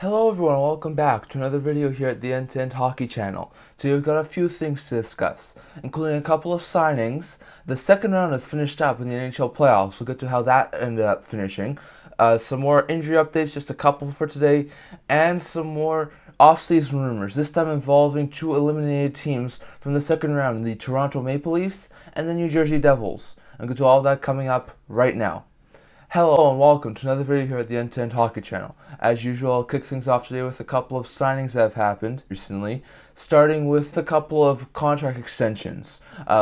Hello everyone, welcome back to another video here at the End-to-End Hockey channel. Today we've got a few things to discuss, including a couple of signings. The second round has finished up in the NHL playoffs. We'll get to how that ended up finishing. Some more injury updates, just a couple for today, and some more off-season rumors, this time involving two eliminated teams from the second round, the Toronto Maple Leafs and the New Jersey Devils. I'll get to all of that coming up right now. Hello and welcome to another video here at the End-to-End Hockey channel. As usual, I'll kick things off today with a couple of signings that have happened recently, starting with a couple of contract extensions.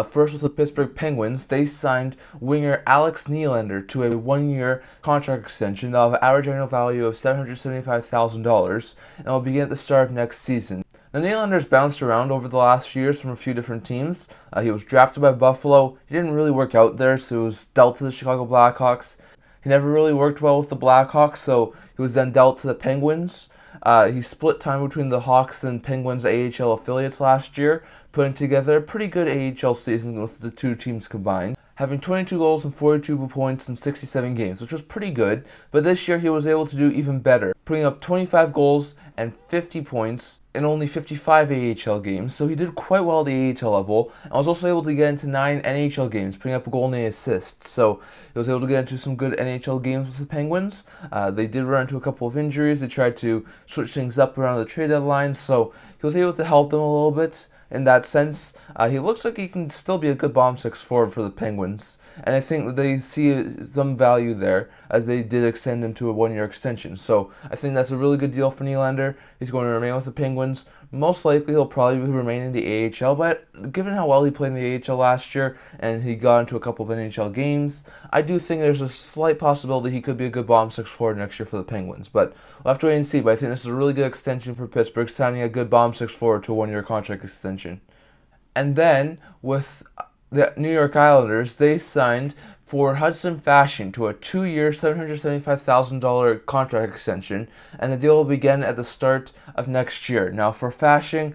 First with the Pittsburgh Penguins, they signed winger Alex Nylander to a one-year contract extension that will have an average annual value of $775,000 and will begin at the start of next season. Now, Nylander's bounced around over the last few years from a few different teams. He was drafted by Buffalo. He didn't really work out there, so he was dealt to the Chicago Blackhawks. He never really worked well with the Blackhawks, so he was then dealt to the Penguins. He split time between the Hawks and Penguins AHL affiliates last year, putting together a pretty good AHL season with the two teams combined, having 22 goals and 42 points in 67 games, which was pretty good. But this year he was able to do even better, putting up 25 goals and 50 points in only 55 AHL games, so he did quite well at the AHL level, and was also able to get into 9 NHL games, putting up a goal and an assist. So he was able to get into some good NHL games with the Penguins. They did run into a couple of injuries. They tried to switch things up around the trade deadline, so he was able to help them a little bit in that sense. He looks like he can still be a good bomb six forward for the Penguins, and I think that they see some value there as they did extend him to a one-year extension. So I think that's a really good deal for Nylander. He's going to remain with the Penguins. Most likely he'll probably remain in the AHL, but given how well he played in the AHL last year and he got into a couple of NHL games, I do think there's a slight possibility he could be a good bomb six forward next year for the Penguins. But we'll have to wait and see. But I think this is a really good extension for Pittsburgh, signing a good bomb six forward to a one-year contract extension. And then with the New York Islanders, they signed for Hudson Fasching to a 2-year, $775,000 contract extension, and the deal will begin at the start of next year. Now, for Fasching,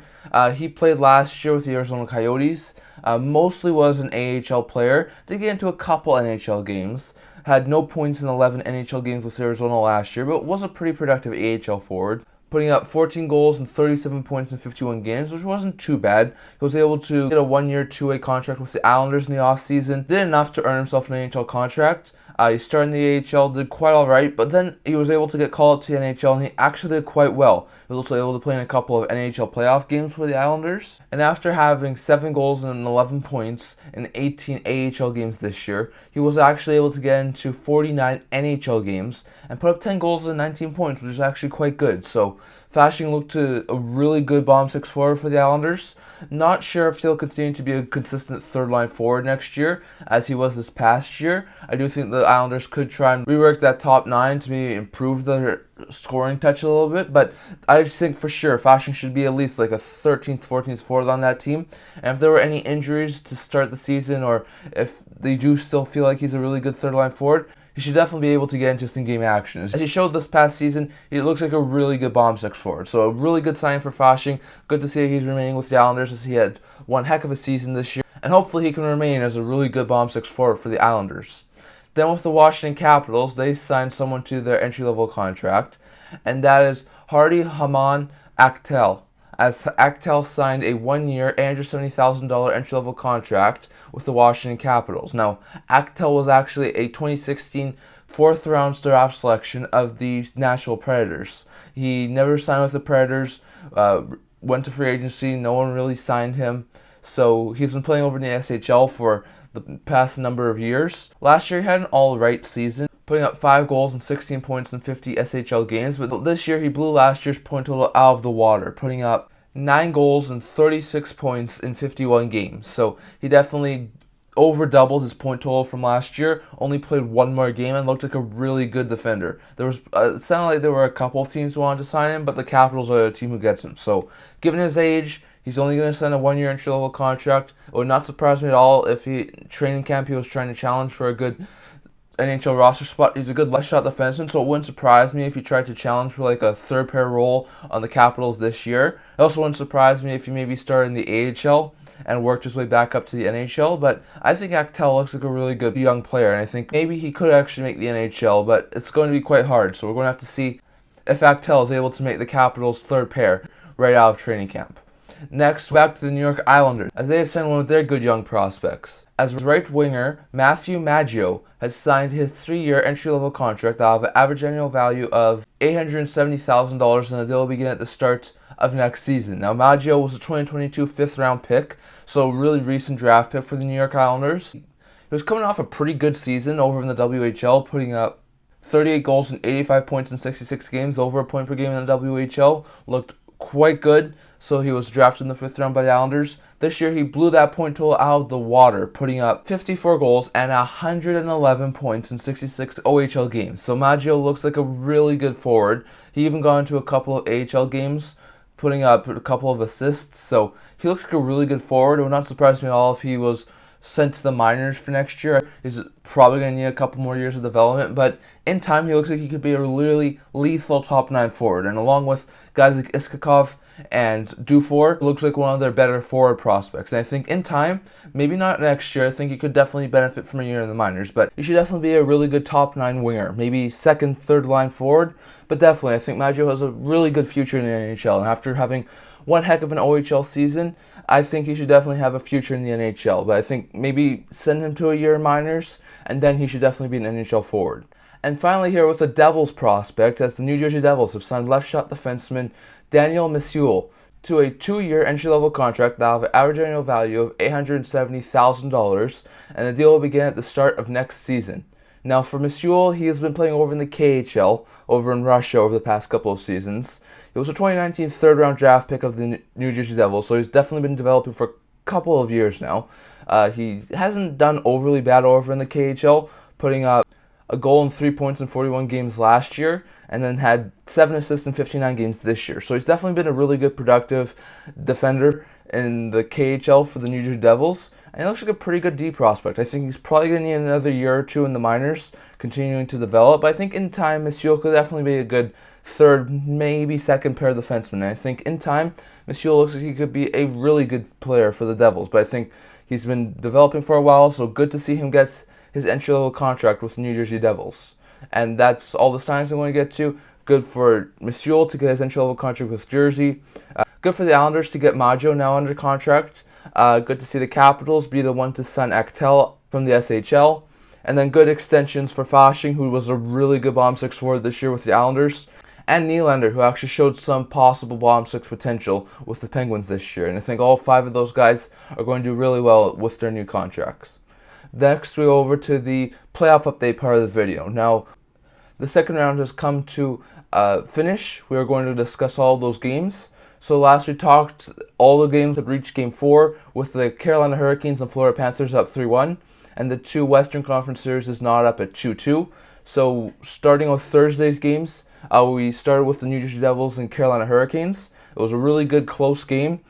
he played last year with the Arizona Coyotes, mostly was an AHL player, did get into a couple NHL games, had no points in 11 NHL games with Arizona last year, but was a pretty productive AHL forward, putting up 14 goals and 37 points in 51 games, which wasn't too bad. He was able to get a one-year, two-way contract with the Islanders in the offseason. Did enough to earn himself an NHL contract. He started in the AHL, did quite alright, but then he was able to get called up to the NHL, and he actually did quite well. He was also able to play in a couple of NHL playoff games for the Islanders. And after having 7 goals and 11 points in 18 AHL games this year, he was actually able to get into 49 NHL games and put up 10 goals and 19 points, which is actually quite good. So Fasching looked to a really good bomb six forward for the Islanders. Not sure if he'll continue to be a consistent third-line forward next year, as he was this past year. I do think the Islanders could try and rework that top 9 to maybe improve their scoring touch a little bit, but I just think for sure Fasching should be at least like a 13th, 14th forward on that team. And if there were any injuries to start the season, or if they do still feel like he's a really good third-line forward, he should definitely be able to get into some game action. As he showed this past season, he looks like a really good bomb six forward. So a really good sign for Fasching. Good to see he's remaining with the Islanders, as he had one heck of a season this year. And hopefully he can remain as a really good bomb six forward for the Islanders. Then with the Washington Capitals, they signed someone to their entry-level contract, and that is Hardy Haman Akhtel, as Akhtel signed a one-year, $870,000 entry-level contract with the Washington Capitals. Now, Akhtel was actually a 2016 fourth-round draft selection of the Nashville Predators. He never signed with the Predators, went to free agency, no one really signed him, so he's been playing over in the SHL for the past number of years. Last year he had an all-right season, putting up 5 goals and 16 points in 50 SHL games, but this year he blew last year's point total out of the water, putting up 9 goals and 36 points in 51 games. So he definitely over-doubled his point total from last year, only played one more game, and looked like a really good defender. There was it sounded like there were a couple of teams who wanted to sign him, but the Capitals are the team who gets him. So given his age, he's only going to sign a one-year entry-level contract. It would not surprise me at all if training camp he was trying to challenge for a good NHL roster spot. He's a good left shot defenseman, so it wouldn't surprise me if he tried to challenge for like a third pair role on the Capitals this year. It also wouldn't surprise me if he maybe started in the AHL and worked his way back up to the NHL, but I think Akhtel looks like a really good young player, and I think maybe he could actually make the NHL, but it's going to be quite hard, so we're going to have to see if Actel is able to make the Capitals' third pair right out of training camp. Next, back to the New York Islanders, as they have signed one of their good young prospects. As right winger, Matthew Maggio has signed his 3-year entry-level contract that will have an average annual value of $870,000, and the deal will begin at the start of next season. Now, Maggio was a 2022 fifth-round pick, so a really recent draft pick for the New York Islanders. He was coming off a pretty good season over in the WHL, putting up 38 goals and 85 points in 66 games, over a point per game in the WHL. Looked quite good, so he was drafted in the 5th round by the Islanders. This year, he blew that point total out of the water, putting up 54 goals and 111 points in 66 OHL games. So Maggio looks like a really good forward. He even got into a couple of AHL games, putting up a couple of assists. So he looks like a really good forward. It would not surprise me at all if he was sent to the minors for next year. He's probably going to need a couple more years of development, but in time, he looks like he could be a really lethal top 9 forward. And along with guys like Iskakov and Dufour, looks like one of their better forward prospects. And I think in time, maybe not next year, I think he could definitely benefit from a year in the minors, but he should definitely be a really good top 9 winger, maybe second, third line forward. But definitely, I think Maggio has a really good future in the NHL, and after having one heck of an OHL season, I think he should definitely have a future in the NHL. But I think maybe send him to a year in minors, and then he should definitely be an NHL forward. And finally here with the Devils prospect, as the New Jersey Devils have signed left shot defenseman Daniel Messiul to a 2-year entry-level contract that will have an average annual value of $870,000, and the deal will begin at the start of next season. Now for Messiul, he has been playing over in the KHL, over in Russia over the past couple of seasons. He was a 2019 third-round draft pick of the New Jersey Devils, so he's definitely been developing for a couple of years now. He hasn't done overly bad over in the KHL, putting up a goal and 3 points in 41 games last year, and then had 7 assists in 59 games this year. So he's definitely been a really good, productive defender in the KHL for the New Jersey Devils, and he looks like a pretty good D prospect. I think he's probably going to need another year or two in the minors, continuing to develop. But I think in time, Messiul could definitely be a good third, maybe second pair defenseman. And I think in time, Messiul looks like he could be a really good player for the Devils. But I think he's been developing for a while, so good to see him get his entry-level contract with the New Jersey Devils. And that's all the signings I'm going to get to. Good for Messiul to get his entry-level contract with Jersey. Good for the Islanders to get Maggio now under contract. Good to see the Capitals be the one to sign Actel from the SHL. And then good extensions for Fasching, who was a really good bottom 6 forward this year with the Islanders. And Nylander, who actually showed some possible bottom 6 potential with the Penguins this year. And I think all 5 of those guys are going to do really well with their new contracts. Next, we go over to the playoff update part of the video. Now, the second round has come to finish. We are going to discuss all those games. So last we talked, all the games had reached Game 4 with the Carolina Hurricanes and Florida Panthers up 3-1. And the 2 Western Conference series is not up at 2-2. So starting with Thursday's games, we started with the New Jersey Devils and Carolina Hurricanes. It was a really good, close game.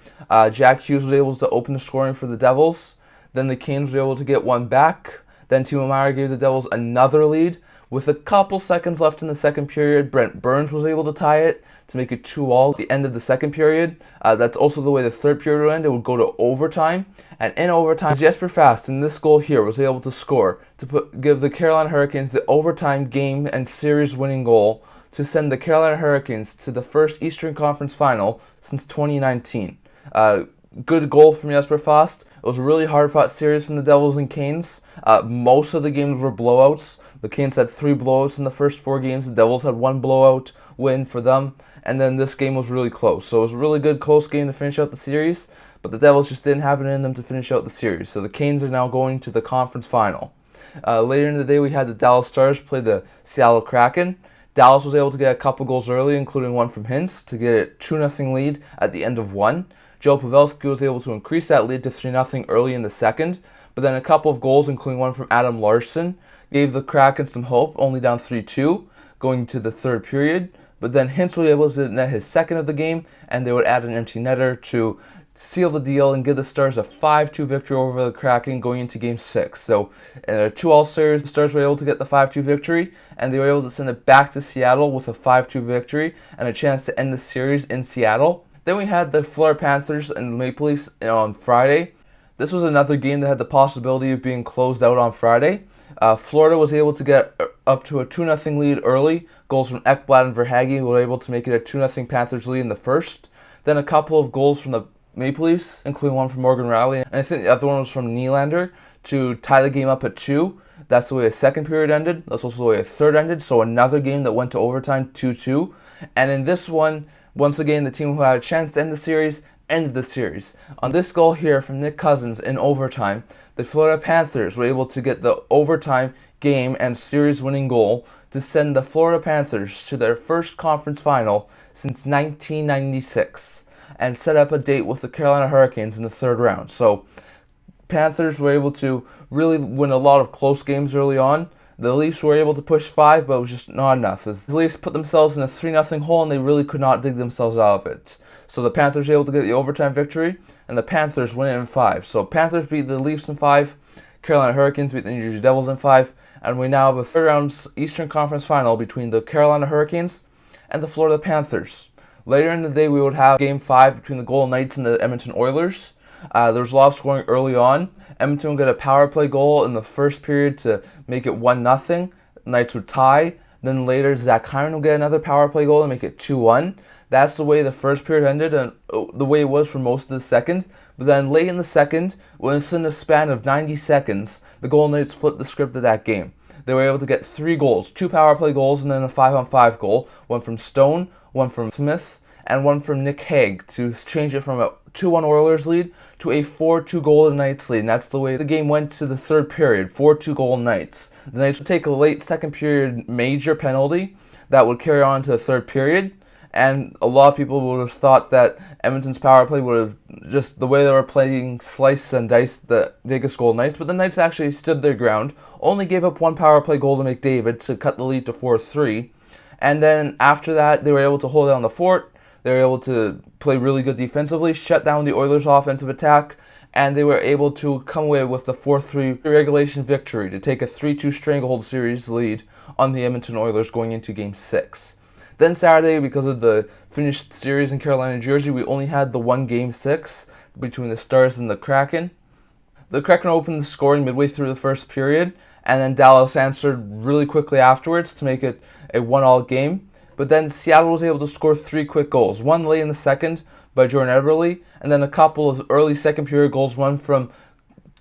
Jack Hughes was able to open the scoring for the Devils. Then the Canes were able to get one back. Then Timo Meier gave the Devils another lead. With a couple seconds left in the second period, Brent Burns was able to tie it to make it 2-2 at the end of the second period. That's also the way the third period would end. It would go to overtime. And in overtime, Jesper Fast in this goal here was able to score to give the Carolina Hurricanes the overtime game and series winning goal to send the Carolina Hurricanes to the first Eastern Conference Final since 2019. Good goal from Jesper Fast. It was a really hard-fought series from the Devils and Canes. Most of the games were blowouts. The Canes had 3 blowouts in the first 4 games. The Devils had 1 blowout win for them. And then this game was really close. So it was a really good, close game to finish out the series. But the Devils just didn't have it in them to finish out the series. So the Canes are now going to the conference final. Later in the day, we had the Dallas Stars play the Seattle Kraken. Dallas was able to get a couple goals early, including one from Hintz, to get a 2-0 lead at the end of 1. Joe Pavelski was able to increase that lead to 3-0 early in the second, but then a couple of goals, including one from Adam Larsson, gave the Kraken some hope, only down 3-2, going to the third period. But then Hintz was able to net his second of the game, and they would add an empty netter to seal the deal and give the Stars a 5-2 victory over the Kraken going into Game 6. So in a 2-2 series, the Stars were able to get the 5-2 victory, and they were able to send it back to Seattle with a 5-2 victory and a chance to end the series in Seattle. Then we had the Florida Panthers and Maple Leafs on Friday. This was another game that had the possibility of being closed out on Friday. Florida was able to get up to a 2-0 lead early. Goals from Ekblad and Verhaeghe were able to make it a 2-0 Panthers lead in the first. Then a couple of goals from the Maple Leafs, including one from Morgan Rielly, and I think the other one was from Nylander, to tie the game up at 2. That's the way a second period ended. That's also the way a third ended. So another game that went to overtime, 2-2. And in this one, once again, the team who had a chance to end the series ended the series. On this goal here from Nick Cousins in overtime, the Florida Panthers were able to get the overtime game and series-winning goal to send the Florida Panthers to their first conference final since 1996 and set up a date with the Carolina Hurricanes in the third round. So Panthers were able to really win a lot of close games early on. The Leafs were able to push 5, but it was just not enough, as the Leafs put themselves in a 3-0 hole and they really could not dig themselves out of it. So the Panthers were able to get the overtime victory, and the Panthers win it in 5. So Panthers beat the Leafs in 5, Carolina Hurricanes beat the New Jersey Devils in 5, and we now have a third round Eastern Conference Final between the Carolina Hurricanes and the Florida Panthers. Later in the day, we would have Game 5 between the Golden Knights and the Edmonton Oilers. There was a lot of scoring early on. Edmonton would get a power play goal in the first period to make it 1-0. The Knights would tie. Then later, Zach Hyman would get another power play goal to make it 2-1. That's the way the first period ended, and the way it was for most of the second. But then late in the second, within a span of 90 seconds, the Golden Knights flipped the script of that game. They were able to get 3 goals, 2 power play goals, and then a 5-on-5 goal. One from Stone, one from Smith, and one from Nick Hague to change it from a 2-1 Oilers lead to a 4-2 Golden Knights lead. And that's the way the game went to the third period, 4-2 Golden Knights. The Knights would take a late second period major penalty that would carry on to the third period. And a lot of people would have thought that Edmonton's power play would have, just the way they were playing, sliced and diced the Vegas Golden Knights. But the Knights actually stood their ground, only gave up 1 power play goal to McDavid to cut the lead to 4-3. And then after that, they were able to hold down the fort. They were able to play really good defensively, shut down the Oilers' offensive attack, and they were able to come away with the 4-3 regulation victory to take a 3-2 stranglehold series lead on the Edmonton Oilers going into Game 6. Then Saturday, because of the finished series in Carolina, New Jersey, we only had the one Game 6 between the Stars and the Kraken. The Kraken opened the scoring midway through the first period, and then Dallas answered really quickly afterwards to make it a 1-1 game. But then Seattle was able to score 3 quick goals, one late in the second by Jordan Eberle, and then a couple of early second period goals, one from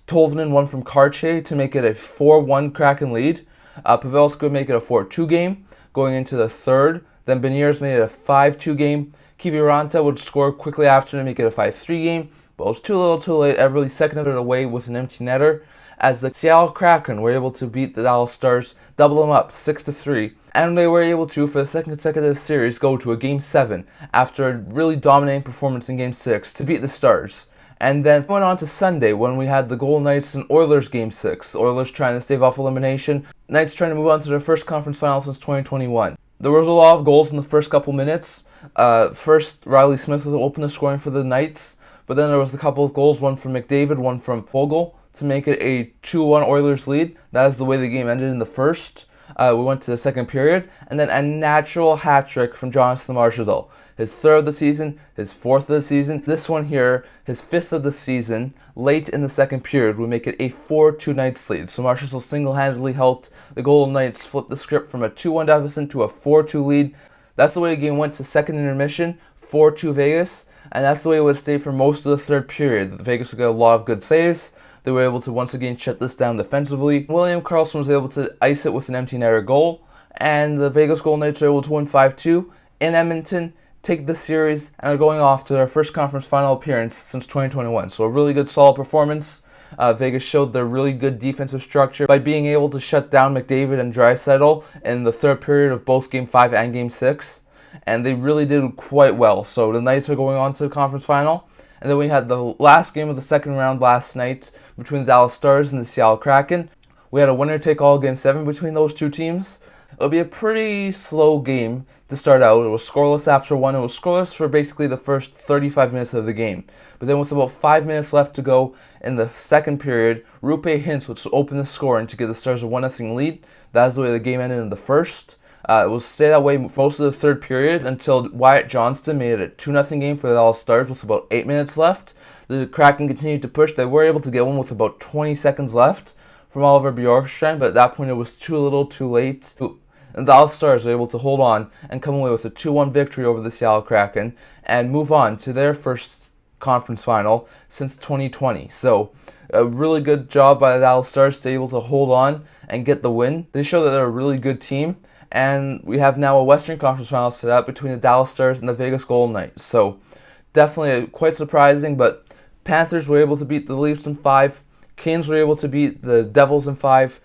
Tolvanen, one from Karche, to make it a 4-1 Kraken lead. Pavelski would make it a 4-2 game going into the third. Then Beniers made it a 5-2 game. Kiviranta would score quickly after to make it a 5-3 game, but it was too little too late. Eberle seconded it away with an empty netter, as the Seattle Kraken were able to beat the Dallas Stars, double them up 6-3, and they were able to, for the second consecutive series, go to a Game 7 after a really dominating performance in Game 6 to beat the Stars. And then went on to Sunday when we had the Golden Knights and Oilers Game 6. Oilers trying to stave off elimination, Knights trying to move on to their first conference final since 2021. There was a lot of goals in the first couple minutes. First, Riley Smith would open the scoring for the Knights, but then there was a couple of goals, one from McDavid, one from Vogel, to make it a 2-1 Oilers lead. That is the way the game ended in the first. We went to the second period, and then a natural hat-trick from Jonathan Marchessault. His 3rd of the season, his 4th of the season. This one here, his 5th of the season, late in the second period, would make it a 4-2 Knights lead. So Marchessault single-handedly helped the Golden Knights flip the script from a 2-1 deficit to a 4-2 lead. That's the way the game went to second intermission, 4-2 Vegas, and that's the way it would stay for most of the third period. Vegas would get a lot of good saves. They were able to once again shut this down defensively. William Karlsson was able to ice it with an empty netter goal, and the Vegas Golden Knights were able to win 5-2 in Edmonton, take the series, and are going off to their first conference final appearance since 2021. So a really good, solid performance. Vegas showed their really good defensive structure by being able to shut down McDavid and Draisaitl in the third period of both Game 5 and Game 6. And they really did quite well. So the Knights are going on to the conference final. And then we had the last game of the second round last night between the Dallas Stars and the Seattle Kraken. We had a winner-take-all Game 7 between those two teams. It'll be a pretty slow game to start out. It was scoreless after 1. It was scoreless for basically the first 35 minutes of the game. But then with about 5 minutes left to go in the second period, Rupe Hintz would open the scoring to give the Stars a 1-0 lead. That's the way the game ended in the first. It will stay that way most of the third period until Wyatt Johnston made it a 2-0 game for the Dallas Stars with about 8 minutes left. The Kraken continued to push. They were able to get one with about 20 seconds left from Oliver Bjorkstrand, but at that point it was too little too late. And the Dallas Stars were able to hold on and come away with a 2-1 victory over the Seattle Kraken and move on to their first conference final since 2020. So a really good job by the Dallas Stars to be able to hold on and get the win. They show that they're a really good team, and we have now a Western Conference final set up between the Dallas Stars and the Vegas Golden Knights. So definitely quite surprising, but Panthers were able to beat the Leafs in 5, Canes were able to beat the Devils in 5,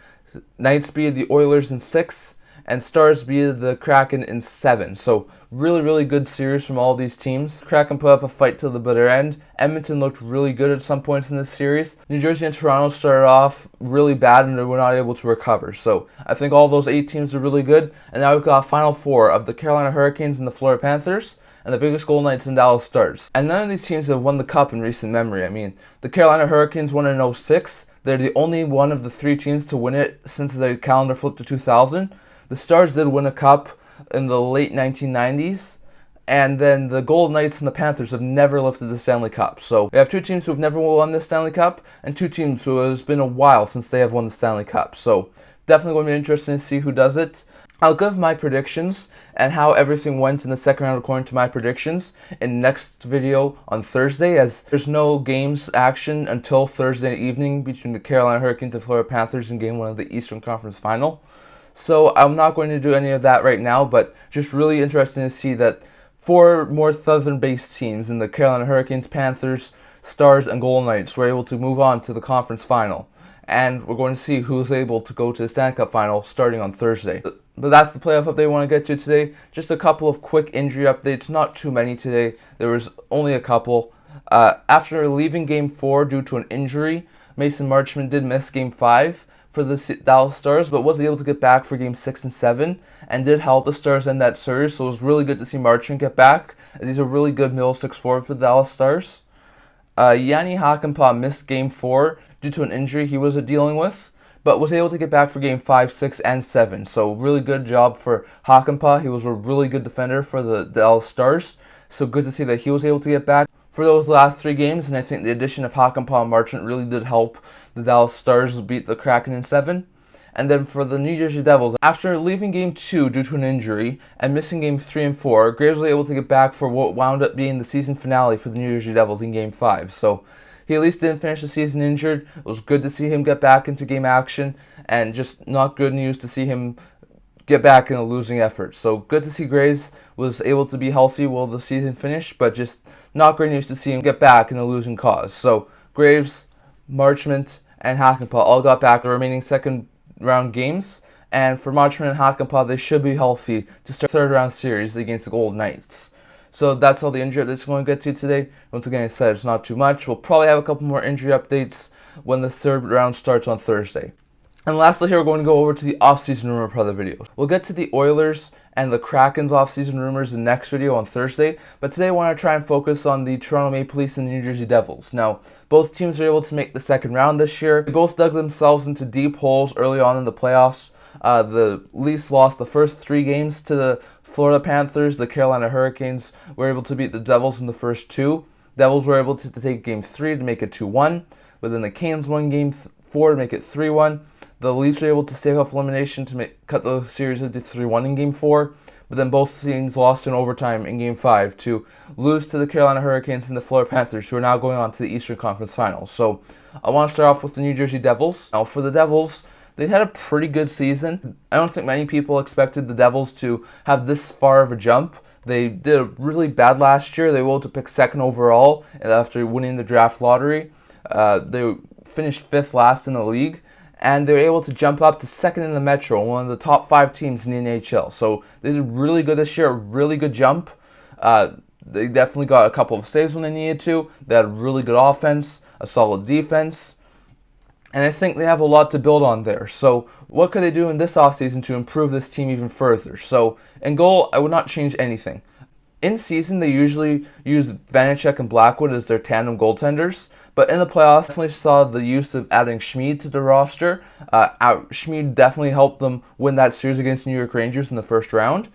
Knights beat the Oilers in 6, and Stars beat the Kraken in 7. So really good series from all these teams. Kraken put up a fight till the bitter end. Edmonton looked really good at some points in this series. New Jersey and Toronto started off really bad and they were not able to recover. So I think all those 8 teams are really good. And now we've got a Final 4 of the Carolina Hurricanes and the Florida Panthers, and the Vegas Golden Knights and Dallas Stars. And none of these teams have won the Cup in recent memory. I mean, the Carolina Hurricanes won in 06. They're the only one of the 3 teams to win it since the calendar flipped to 2000. The Stars did win a Cup in the late 1990s, and then the Golden Knights and the Panthers have never lifted the Stanley Cup. So we have 2 teams who have never won the Stanley Cup, and 2 teams who has been a while since they have won the Stanley Cup. So definitely going to be interesting to see who does it. I'll give my predictions and how everything went in the second round according to my predictions in next video on Thursday, as there's no games action until Thursday evening between the Carolina Hurricanes and Florida Panthers in Game 1 of the Eastern Conference Final. So I'm not going to do any of that right now, but just really interesting to see that 4 more southern-based teams in the Carolina Hurricanes, Panthers, Stars, and Golden Knights were able to move on to the conference final. And we're going to see who's able to go to the Stanley Cup final starting on Thursday. But that's the playoff update I want to get to today. Just a couple of quick injury updates, not too many today. There was only a couple. After leaving Game 4 due to an injury, Mason Marchment did miss Game 5 for the Dallas Stars, but was able to get back for Game 6 and 7, and did help the Stars end that series, so it was really good to see Marchment get back, as he's a really good middle 6 forward for the Dallas Stars. Yanni Hakanpää missed Game 4 due to an injury he was dealing with, but was able to get back for Game 5, 6, and 7, so really good job for Hakanpää. He was a really good defender for the Dallas Stars, so good to see that he was able to get back for those last 3 games, and I think the addition of Hakanpää and Marchment really did help the Dallas Stars beat the Kraken in 7. And then for the New Jersey Devils, after leaving Game 2 due to an injury and missing Game 3 and 4, Graves was able to get back for what wound up being the season finale for the New Jersey Devils in Game 5. So he at least didn't finish the season injured. It was good to see him get back into game action, and just not good news to see him get back in a losing effort. So good to see Graves was able to be healthy while the season finished, but just not great news to see him get back in a losing cause. So Graves, Marchment, and Hakanpää all got back the remaining second round games, and for Marchment and Hakanpää, they should be healthy to start the third round series against the Golden Knights. So that's all the injury updates I'm going to get to today. Once again, I said it's not too much. We'll probably have a couple more injury updates when the third round starts on Thursday. And lastly, here we're going to go over to the offseason rumor part of the video. We'll get to the Oilers and the Kraken's offseason rumors in the next video on Thursday, but today I want to try and focus on the Toronto Maple Leafs and the New Jersey Devils. Now, both teams were able to make the second round this year. They both dug themselves into deep holes early on in the playoffs. The Leafs lost the first 3 games to the Florida Panthers. The Carolina Hurricanes were able to beat the Devils in the first 2. Devils were able to take Game 3 to make it 2-1, but then the Canes won Game 4 to make it 3-1. The Leafs were able to stave off elimination to cut the series into 3-1 in Game 4, but then both teams lost in overtime in Game 5 to lose to the Carolina Hurricanes and the Florida Panthers, who are now going on to the Eastern Conference Finals. So I want to start off with the New Jersey Devils. Now for the Devils, they had a pretty good season. I don't think many people expected the Devils to have this far of a jump. They did really bad last year. They were able to pick 2nd overall after winning the draft lottery. They finished 5th last in the league, and they were able to jump up to 2nd in the Metro, one of the top 5 teams in the NHL. So they did really good this year, a really good jump. They definitely got a couple of saves when they needed to. They had a really good offense, a solid defense, and I think they have a lot to build on there. So what could they do in this offseason to improve this team even further? So in goal, I would not change anything. In season, they usually use Vanecek and Blackwood as their tandem goaltenders, but in the playoffs, I definitely saw the use of adding Schmid to the roster. Schmid definitely helped them win that series against New York Rangers in the first round.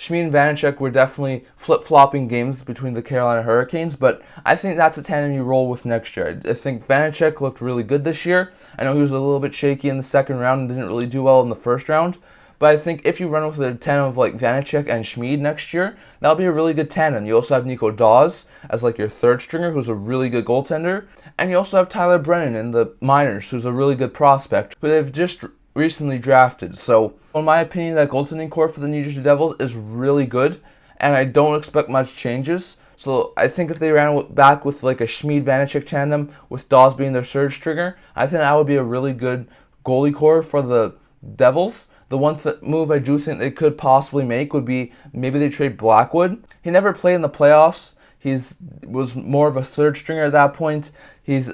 Schmid and Vanacek were definitely flip-flopping games between the Carolina Hurricanes, but I think that's a tandem you roll with next year. I think Vanacek looked really good this year. I know he was a little bit shaky in the second round and didn't really do well in the first round, but I think if you run with a tandem of like Vanacek and Schmid next year, that'll be a really good tandem. You also have Nico Daws as like your third stringer, who's a really good goaltender, and you also have Tyler Brennan in the minors, who's a really good prospect, who they've just recently drafted. So, in my opinion, that goaltending core for the New Jersey Devils is really good, and I don't expect much changes. So I think if they ran back with like a Schmid-Vanacek tandem with Daws being their third stringer, I think that would be a really good goalie core for the Devils. The one move I do think they could possibly make would be maybe they trade Blackwood. He never played in the playoffs. Was more of a third stringer at that point. He's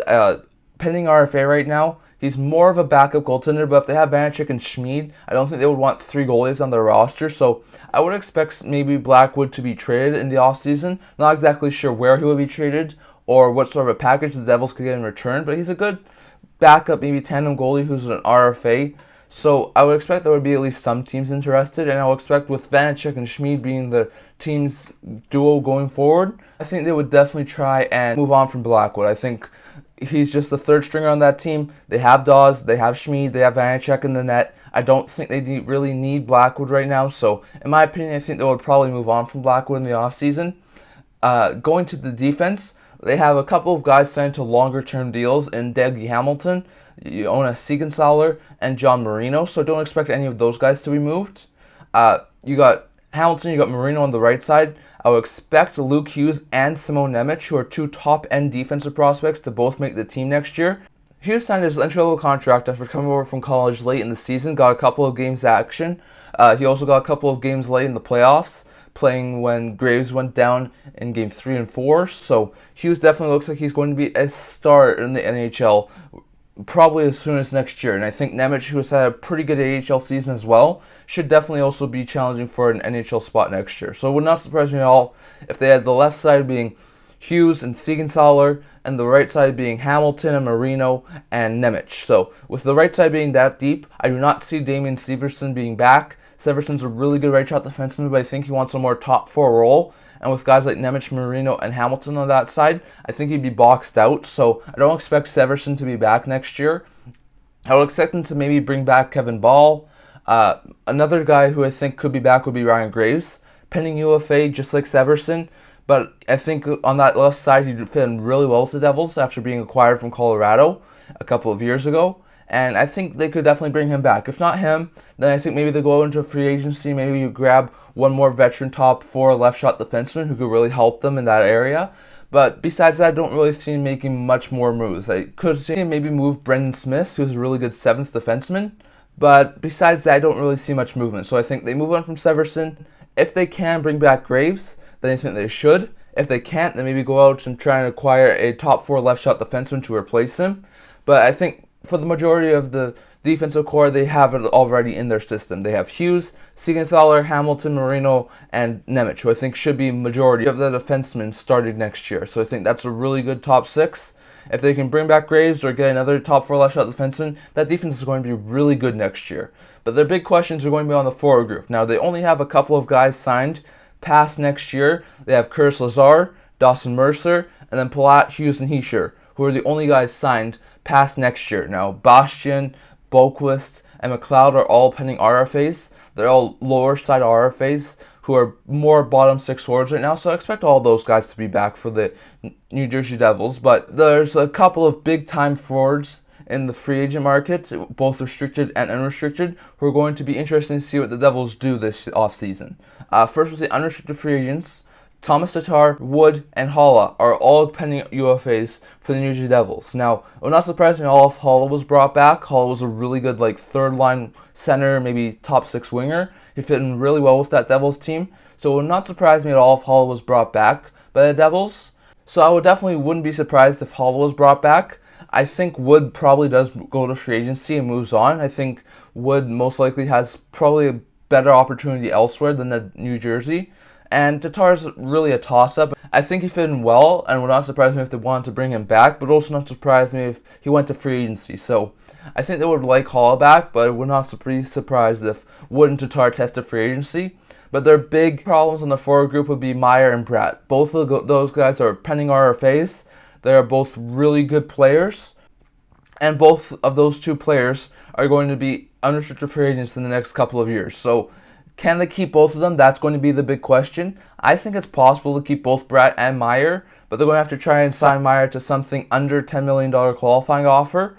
pending RFA right now. He's more of a backup goaltender, but if they have Vanacek and Schmid, I don't think they would want 3 goalies on their roster. So I would expect maybe Blackwood to be traded in the offseason. Not exactly sure where he would be traded or what sort of a package the Devils could get in return, but he's a good backup, maybe tandem goalie who's an RFA. So I would expect there would be at least some teams interested, and I would expect with Vanacek and Schmid being the team's duo going forward, I think they would definitely try and move on from Blackwood. I think he's just the third stringer on that team. They have Daws, they have Schmid, they have Vanacek in the net. I don't think they really need Blackwood right now, so in my opinion, I think they would probably move on from Blackwood in the offseason. Going to the defense, they have a couple of guys signed to longer-term deals in Dougie Hamilton, Jonas Siegenthaler, and John Marino, so don't expect any of those guys to be moved. You got Hamilton, you got Marino on the right side. I would expect Luke Hughes and Simon Nemec, who are 2 top-end defensive prospects, to both make the team next year. Hughes signed his entry-level contract after coming over from college late in the season, got a couple of games action. He also got a couple of games late in the playoffs, playing when Graves went down in Game 3 and 4. So Hughes definitely looks like he's going to be a star in the NHL, probably as soon as next year. And I think Nemec, who has had a pretty good AHL season as well, should definitely also be challenging for an NHL spot next year. So it would not surprise me at all if they had the left side being Hughes and Siegenthaler, and the right side being Hamilton and Marino and Nemec. So with the right side being that deep, I do not see Damian Severson being back. Severson's a really good right shot defenseman, but I think he wants a more top 4 role. And with guys like Nemec, Marino, and Hamilton on that side, I think he'd be boxed out. So I don't expect Severson to be back next year. I would expect them to maybe bring back Kevin Ball. Another guy who I think could be back would be Ryan Graves, pending UFA, just like Severson. But I think on that left side, he'd fit in really well with the Devils after being acquired from Colorado a couple of years ago. And I think they could definitely bring him back. If not him, then I think maybe they go into free agency. Maybe you grab one more veteran top 4 left shot defenseman who could really help them in that area. But besides that, I don't really see him making much more moves. I could see him maybe move Brendan Smith, who's a really good 7th defenseman. But besides that, I don't really see much movement. So I think they move on from Severson. If they can bring back Graves, then I think they should. If they can't, then maybe go out and try and acquire a top 4 left shot defenseman to replace him. But I think for the majority of the defensive core, they have it already in their system. They have Hughes, Siegenthaler, Hamilton, Marino, and Nemec, who I think should be majority of the defensemen starting next year. So I think that's a really good top 6. If they can bring back Graves or get another top 4 left shot defenseman, that defense is going to be really good next year. But their big questions are going to be on the forward group. Now, they only have a couple of guys signed past next year. They have Curtis Lazar, Dawson Mercer, and then Palat, Hughes, and Hischier, who are the only guys signed past next year. Now, Bastian, Boquist, and McLeod are all pending RFAs. They're all lower side RFAs who are more bottom 6 forwards right now, so I expect all those guys to be back for the New Jersey Devils. But there's a couple of big-time forwards in the free agent market, both restricted and unrestricted, who are going to be interesting to see what the Devils do this offseason. First with the unrestricted free agents, Thomas Tatar, Wood, and Halla are all pending UFAs for the New Jersey Devils. Now, it would not surprise me at all if Halla was brought back. Halla was a really good third-line center, maybe top 6 winger. He fit in really well with that Devils team. So it would not surprise me at all if Halla was brought back by the Devils. So I wouldn't be surprised if Halla was brought back. I think Wood probably does go to free agency and moves on. I think Wood most likely has probably a better opportunity elsewhere than the New Jersey. And Tatar's really a toss-up. I think he fit in well, and would not surprise me if they wanted to bring him back, but also not surprise me if he went to free agency. So I think they would like Hall back, but I would not be surprised if Wood and Tatar tested free agency. But their big problems in the forward group would be Meier and Bratt. Both of those guys are pending RFAs. They are both really good players. And both of those two players are going to be unrestricted free agents in the next couple of years. So can they keep both of them? That's going to be the big question. I think it's possible to keep both Bratt and Meier, but they're going to have to try and sign Meier to something under $10 million qualifying offer.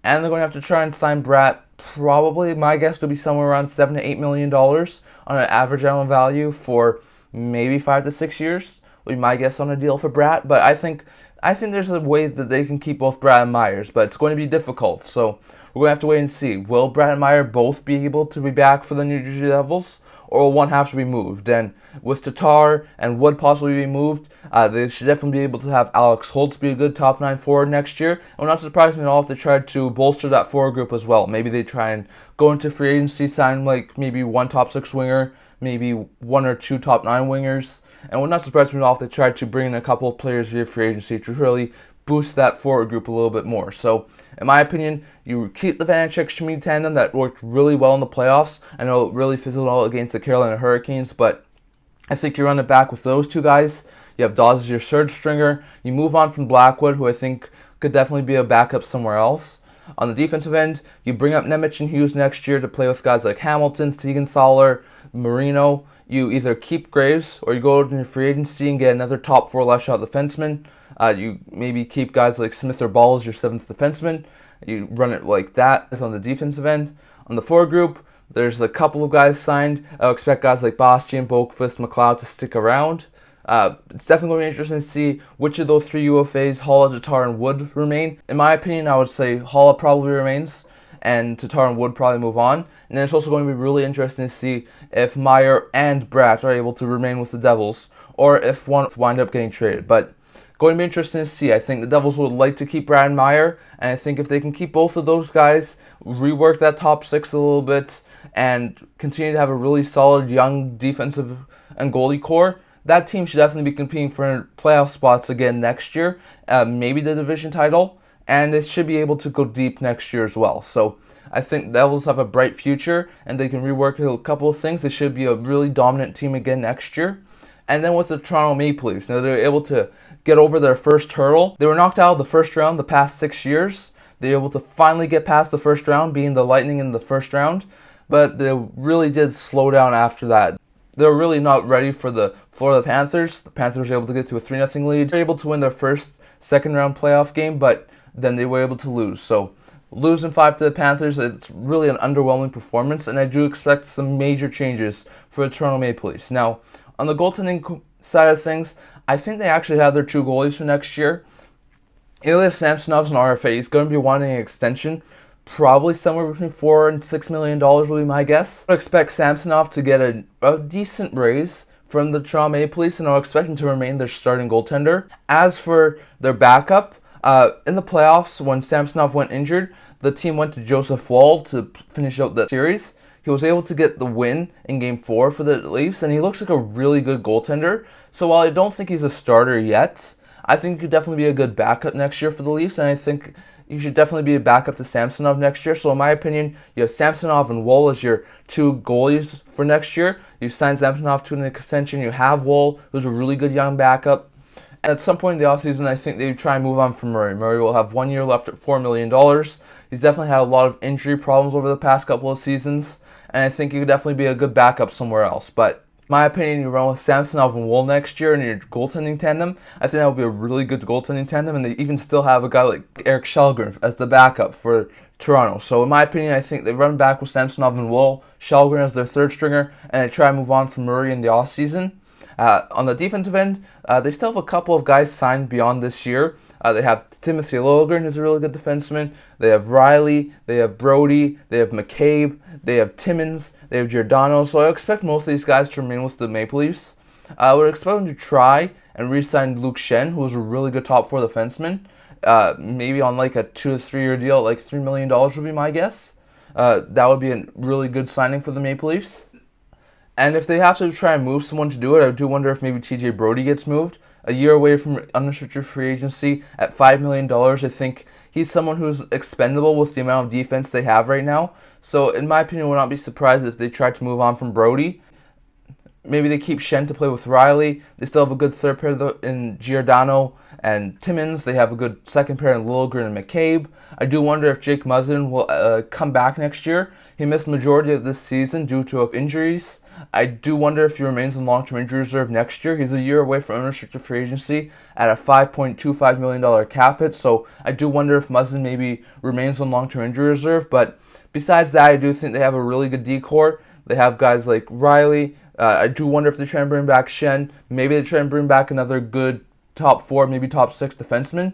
And they're going to have to try and sign Bratt, probably, my guess would be somewhere around $7 to $8 million on an average annual value for maybe 5 to 6 years, would be my guess on a deal for Bratt. But I think there's a way that they can keep both Bratt and Myers, but it's going to be difficult. So we're going to have to wait and see. Will Bratt and Meier both be able to be back for the New Jersey Devils, or will one have to be moved? And with Tatar and Wood possibly be moved, they should definitely be able to have Alex Holtz be a good top 9 forward next year. It would not surprise me at all if they tried to bolster that forward group as well. Maybe they try and go into free agency, sign like maybe one top 6 winger, maybe 1 or 2 top 9 wingers. And it would not surprise me at all if they tried to bring in a couple of players via free agency to really boost that forward group a little bit more. So, in my opinion, you keep the Vanecek-Schmid tandem that worked really well in the playoffs. I know it really fizzled out against the Carolina Hurricanes, but I think you run it back with those two guys. You have Dawes as your third stringer. You move on from Blackwood, who I think could definitely be a backup somewhere else. On the defensive end, you bring up Nemec and Hughes next year to play with guys like Hamilton, Siegenthaler, Marino. You either keep Graves or you go into free agency and get another top 4 left shot defenseman. You maybe keep guys like Smith or Ball as your 7th defenseman. You run it like that. It's on the defensive end. On the forward group, there's a couple of guys signed. I'll expect guys like Bastian, Boqvist, McLeod to stick around. It's definitely going to be interesting to see which of those 3 UFAs, Haula, Tatar, and Wood remain. In my opinion, I would say Haula probably remains, and Tatar and Wood probably move on. And then it's also going to be really interesting to see if Meier and Bratt are able to remain with the Devils, or if one wind up getting traded. But going to be interesting to see. I think the Devils would like to keep Bratt and Meier, and I think if they can keep both of those guys, rework that top 6 a little bit, and continue to have a really solid young defensive and goalie core, that team should definitely be competing for playoff spots again next year, maybe the division title, and it should be able to go deep next year as well. So I think the Devils have a bright future, and they can rework a couple of things. They should be a really dominant team again next year. And then with the Toronto Maple Leafs, now they're able to get over their first hurdle. They were knocked out of the first round the past 6 years. They were able to finally get past the first round, being the Lightning in the first round, but they really did slow down after that. They were really not ready for the Florida Panthers. The Panthers were able to get to a 3-0 lead. They were able to win their first second-round playoff game, but then they were able to lose. So losing 5 to the Panthers, it's really an underwhelming performance, and I do expect some major changes for the Toronto Maple Leafs. Now, on the goaltending side of things, I think they actually have their 2 goalies for next year. Ilya Samsonov's an RFA. He's going to be wanting an extension, probably somewhere between $4 and $6 million will be my guess. I expect Samsonov to get a decent raise from the Toronto Maple Leafs, and I'll expect him to remain their starting goaltender. As for their backup, in the playoffs, when Samsonov went injured, the team went to Joseph Woll to finish out the series. He was able to get the win in Game 4 for the Leafs, and he looks like a really good goaltender. So while I don't think he's a starter yet, I think he could definitely be a good backup next year for the Leafs, and I think he should definitely be a backup to Samsonov next year. So in my opinion, you have Samsonov and Woll as your 2 goalies for next year. You sign Samsonov to an extension. You have Woll, who's a really good young backup. And at some point in the offseason, I think they try and move on from Murray. Murray will have 1 year left at $4 million. He's definitely had a lot of injury problems over the past couple of seasons, and I think he could definitely be a good backup somewhere else. But in my opinion, you run with Samsonov and Woll next year in your goaltending tandem. I think that would be a really good goaltending tandem, and they even still have a guy like Eric Källgren as the backup for Toronto. So in my opinion, I think they run back with Samsonov and Woll, Källgren as their 3rd stringer, and they try and move on from Murray in the offseason. On the defensive end, they still have a couple of guys signed beyond this year. They have Timothy Liljegren, who's a really good defenseman. They have Riley, they have Brody, they have McCabe, they have Timmins, they have Giordano. So I expect most of these guys to remain with the Maple Leafs. I would expect them to try and re-sign Luke Schenn, who's a really good top 4 defenseman. Maybe on like a 2 to 3 year deal, like $3 million would be my guess. That would be a really good signing for the Maple Leafs. And if they have to try and move someone to do it, I do wonder if maybe TJ Brody gets moved. A year away from unrestricted free agency at $5 million, I think he's someone who's expendable with the amount of defense they have right now. So in my opinion, I would not be surprised if they tried to move on from Brody. maybe they keep Shen to play with Riley. They still have a good third pair in Giordano and Timmins. They have a good second pair in Liljegren and McCabe. I do wonder if Jake Muzzin will come back next year. He missed the majority of this season due to injuries. I do wonder if he remains in long-term injury reserve next year. He's a year away from unrestricted free agency at a $5.25 million cap hit, so I do wonder if Muzzin maybe remains on long-term injury reserve. But besides that, I do think they have a really good D-core. They have guys like Riley. I do wonder if they try and bring back Shen. Maybe they try and bring back another good top 4, maybe top 6 defenseman.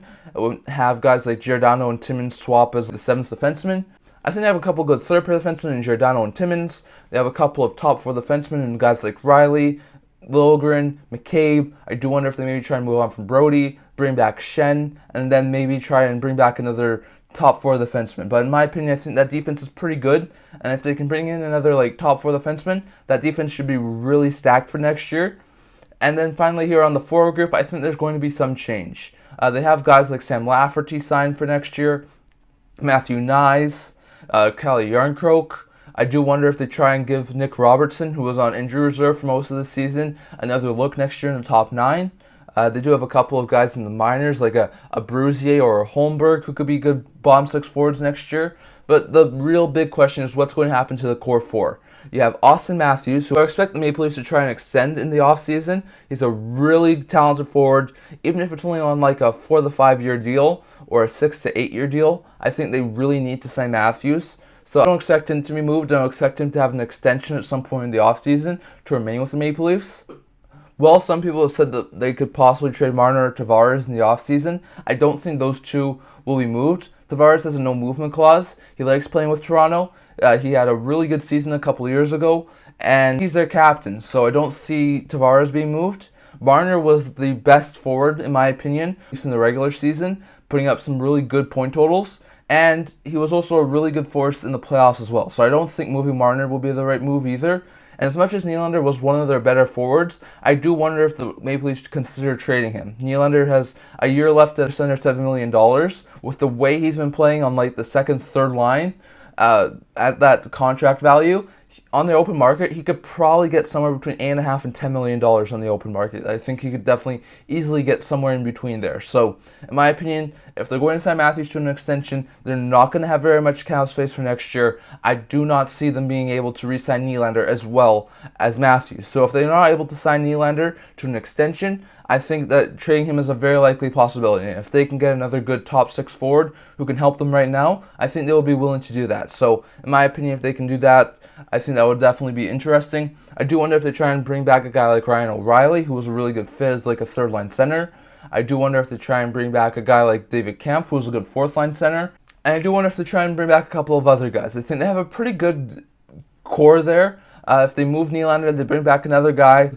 Have guys like Giordano and Timmins swap as the 7th defenseman. I think they have a couple good third pair defensemen in Giordano and Timmins. They have a couple of top 4 defensemen in guys like Riley, Liljegren, McCabe. I do wonder if they maybe try and move on from Brody, bring back Shen, and then maybe try and bring back another top 4 defenseman. But in my opinion, I think that defense is pretty good. And if they can bring in another top 4 defenseman, that defense should be really stacked for next year. And then finally here on the forward group, I think there's going to be some change. They have guys like Sam Lafferty signed for next year, Matthew Nyes, Kelly Yarncroke. I do wonder if they try and give Nick Robertson, who was on injury reserve for most of the season, another look next year in the top 9. They do have a couple of guys in the minors, like a Bruzier or a Holmberg, who could be good bottom 6 forwards next year. But the real big question is what's going to happen to the core 4. You have Austin Matthews, who I expect the Maple Leafs to try and extend in the offseason. He's a really talented forward. Even if it's only on a 4 to 5 year deal or a 6 to 8 year deal, I think they really need to sign Matthews. So I don't expect him to be moved. I don't expect him to have an extension at some point in the offseason to remain with the Maple Leafs. Well, some people have said that they could possibly trade Marner or Tavares in the offseason. I don't think those two will be moved. Tavares has a no movement clause. He likes playing with Toronto. He had a really good season a couple years ago, and he's their captain, so I don't see Tavares being moved. Marner was the best forward, in my opinion, in the regular season, putting up some really good point totals, and he was also a really good force in the playoffs as well. So I don't think moving Marner will be the right move either. And as much as Nylander was one of their better forwards, I do wonder if the Maple Leafs consider trading him. Nylander has a year left at just under $7 million. With the way he's been playing on the second, third line, at that contract value, on the open market, he could probably get somewhere between $8.5 and $10 million on the open market. I think he could definitely easily get somewhere in between there. So, in my opinion, if they're going to sign Matthews to an extension, they're not going to have very much cap space for next year. I do not see them being able to re-sign Nylander as well as Matthews. So if they're not able to sign Nylander to an extension, I think that trading him is a very likely possibility. And if they can get another good top 6 forward who can help them right now, I think they will be willing to do that. So, in my opinion, if they can do that, I think that would definitely be interesting. I do wonder if they try and bring back a guy like Ryan O'Reilly, who was a really good fit as a third-line center. I do wonder if they try and bring back a guy like David Kampf, who's a good fourth-line center. And I do wonder if they try and bring back a couple of other guys. I think they have a pretty good core there. If they move Nylander, they bring back another guy.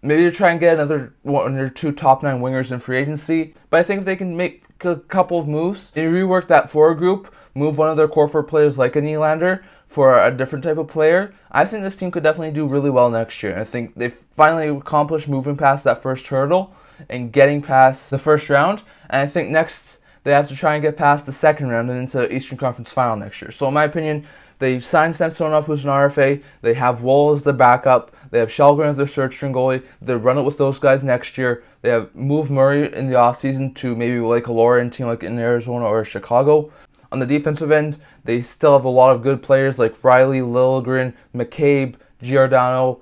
Maybe they try and get another 1 or 2 top 9 wingers in free agency. But I think if they can make a couple of moves, they rework that forward group, move one of their core 4 players like a Nylander for a different type of player, I think this team could definitely do really well next year. And I think they've finally accomplished moving past that first hurdle and getting past the first round. And I think next they have to try and get past the second round and into Eastern Conference Final next year. So in my opinion, they signed Samsonov, who's an RFA. They have Wall as the backup. They have Shelgren as their third string goalie. They run it with those guys next year. They have moved Murray in the offseason to maybe a Lauren team like in Arizona or Chicago. On the defensive end, they still have a lot of good players like Riley, Liljegren, McCabe, Giordano,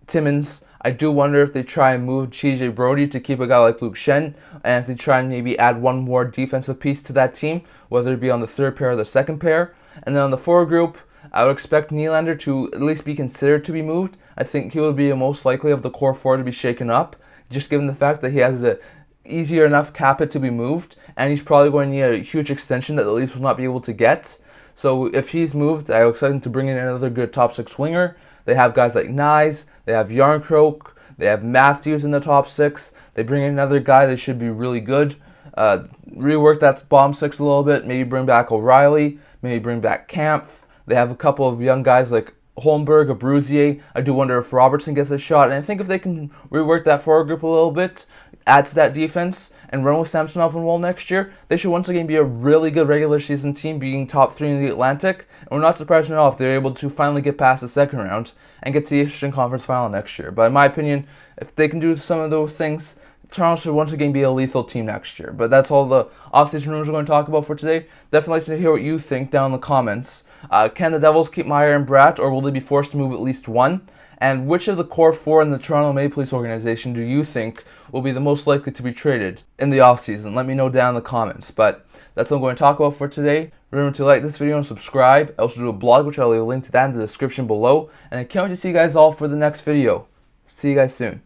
Timmins. I do wonder if they try and move TJ Brody to keep a guy like Luke Shen, and if they try and maybe add one more defensive piece to that team, whether it be on the third pair or the second pair. And then on the forward group, I would expect Nylander to at least be considered to be moved. I think he would be the most likely of the core 4 to be shaken up, just given the fact that he has a easier enough cap hit to be moved, and he's probably going to need a huge extension that the Leafs will not be able to get. So if he's moved, I expect him to bring in another good top 6 winger. They have guys like Nyes, they have Yarncroke, they have Matthews in the top 6. They bring in another guy that should be really good. Rework that bottom 6 a little bit, maybe bring back O'Reilly, maybe bring back Kampf. They have a couple of young guys like Holmberg, a Bruzier. I do wonder if Robertson gets a shot. And I think if they can rework that forward group a little bit, add to that defense and run with Samsonov and Wall next year, they should once again be a really good regular season team, being top 3 in the Atlantic. And we're not surprised at all if they're able to finally get past the second round and get to the Eastern Conference Final next year. But in my opinion, if they can do some of those things, Toronto should once again be a lethal team next year. But that's all the offseason rumors we're going to talk about for today. Definitely like to hear what you think down in the comments. Can the Devils keep Meier and Bratt, or will they be forced to move at least one? And which of the core 4 in the Toronto Maple Leafs organization do you think will be the most likely to be traded in the offseason? Let me know down in the comments. But that's what I'm going to talk about for today. Remember to like this video and subscribe. I also do a blog, which I'll leave a link to that in the description below. And I can't wait to see you guys all for the next video. See you guys soon.